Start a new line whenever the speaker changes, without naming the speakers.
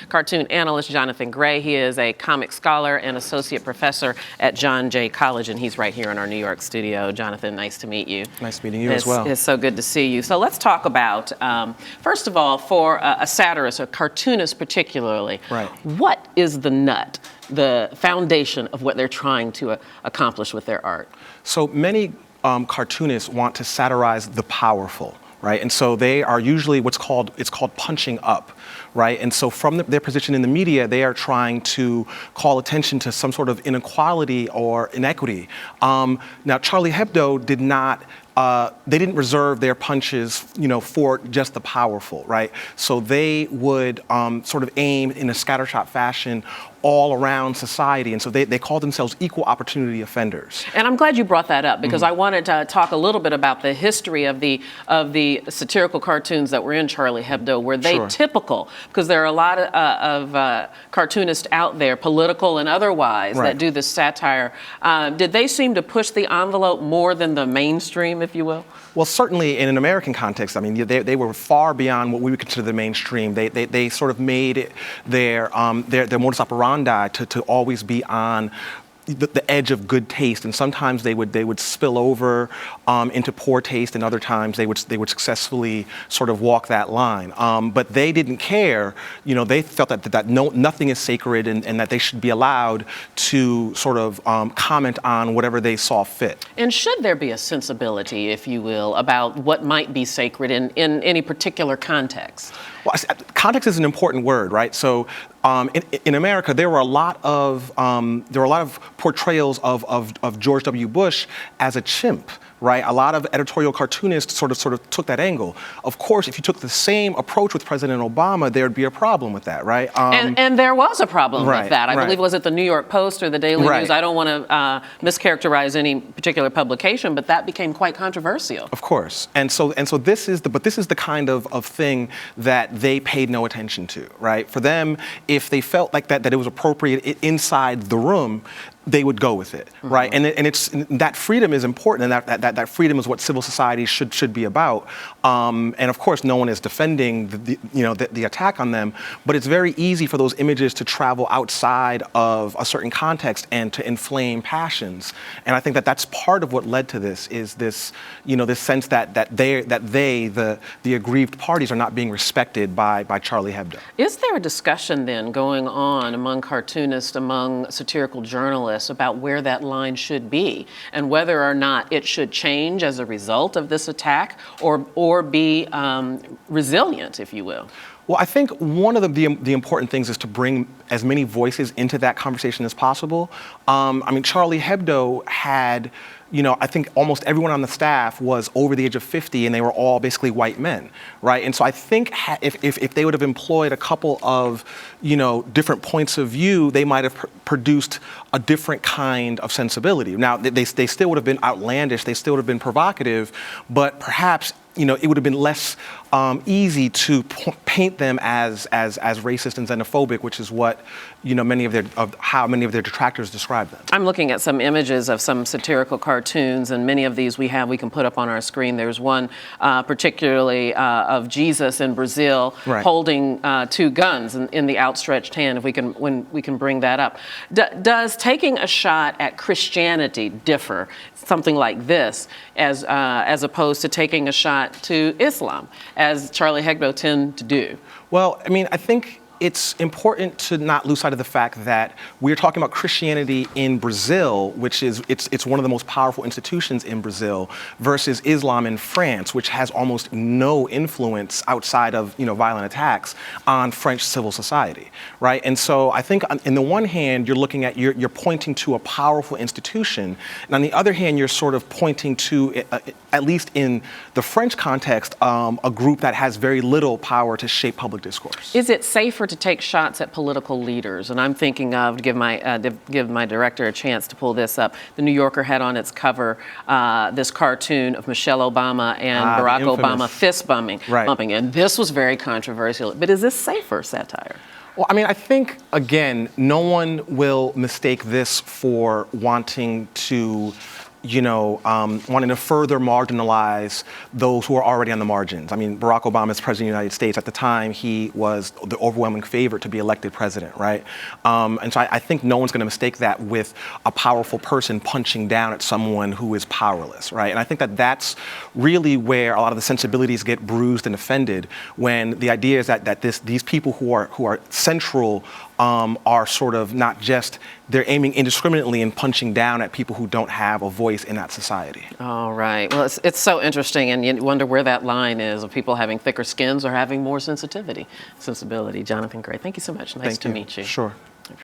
cartoon analyst Jonathan Gray. He is a comic scholar and associate professor at John Jay College, and he's right here in our New York studio. Jonathan, nice to meet you.
Nice meeting you as well.
It's so good to see you. So let's talk about, first of all, for a satirist, a cartoonist particularly,
right.
What is the nut, the foundation of what they're trying to accomplish with their art?
So many cartoonists want to satirize the powerful, right? And so they are usually it's called punching up, right? And so from their position in the media, they are trying to call attention to some sort of inequality or inequity. Now, Charlie Hebdo did not. They didn't reserve their punches, for just the powerful, right? So they would sort of aim in a scattershot fashion all around society, and so they call themselves equal opportunity offenders.
And I'm glad you brought that up because I wanted to talk a little bit about the history of the satirical cartoons that were in Charlie Hebdo. Were they typical? Because there are a lot of cartoonists out there, political and otherwise, that do this satire. Did they seem to push the envelope more than the mainstream, if you will?
Well, certainly in an American context, I mean, they were far beyond what we would consider the mainstream. They sort of made it their modus operandi to always be on the edge of good taste, and sometimes they would spill over into poor taste, and other times they would successfully sort of walk that line. But they didn't care. They felt that nothing is sacred, and that they should be allowed to sort of comment on whatever they saw fit. And
should there be a sensibility, if you will, about what might be sacred in any particular context?
Well, context is an important word, right? So in America, there were a lot of portrayals of George W. Bush as a chimp, right? A lot of editorial cartoonists sort of took that angle. Of course, if you took the same approach with President Obama, there'd be a problem with that, right?
And there was a problem with that. I believe, was it the New York Post or the Daily News? I don't want to mischaracterize any particular publication, but that became quite controversial.
Of course, and so this is the kind of thing that they paid no attention to, right? For them, if they felt like that it was appropriate inside the room, they would go with it, right? And it's that freedom is important, and that freedom is what civil society should be about. And of course, no one is defending the attack on them, but it's very easy for those images to travel outside of a certain context and to inflame passions. And I think that's part of what led to this is this this sense that the aggrieved parties are not being respected by Charlie Hebdo.
Is there a discussion then going on among cartoonists, among satirical journalists, about where that line should be and whether or not it should change as a result of this attack or be resilient, if you will?
Well, I think one of the important things is to bring as many voices into that conversation as possible. I mean, Charlie Hebdo had, I think almost everyone on the staff was over the age of 50, and they were all basically white men, right? And so I think if they would have employed a couple of, different points of view, they might have produced a different kind of sensibility. Now, they still would have been outlandish, they still would have been provocative, but perhaps it would have been less easy to paint them as racist and xenophobic, which is what how many of their detractors describe them.
I'm looking at some images of some satirical cartoons, and many of these we can put up on our screen. There's one particularly of Jesus in Brazil holding two guns in the outstretched hand. If we can bring that up, does taking a shot at Christianity differ, something like this, as opposed to taking a shot to Islam, as Charlie Hebdo tend to do?
Well, I mean, I think it's important to not lose sight of the fact that we're talking about Christianity in Brazil, which is it's one of the most powerful institutions in Brazil, versus Islam in France, which has almost no influence outside of violent attacks on French civil society, right? And so I think on the one hand, you're looking at you're pointing to a powerful institution, and on the other hand, you're sort of pointing to at least in the French context, a group that has very little power to shape public discourse.
Is it safer to take shots at political leaders? And I'm thinking of, to give my director a chance to pull this up, the New Yorker had on its cover this cartoon of Michelle Obama and Barack Obama fist bumping. And this was very controversial. But is this safer satire?
Well, I mean, I think, again, no one will mistake this for wanting to wanting to further marginalize those who are already on the margins. I mean, Barack Obama is president of the United States. At the time, he was the overwhelming favorite to be elected president, right? And so I think no one's going to mistake that with a powerful person punching down at someone who is powerless, right? And I think that that's really where a lot of the sensibilities get bruised and offended, when the idea is that these people who are central are sort of not just, they're aiming indiscriminately and punching down at people who don't have a voice in that society.
All right. Well, it's so interesting, and you wonder where that line is of people having thicker skins or having more sensibility. Jonathan Gray, thank you so much. Nice to meet you.
Sure.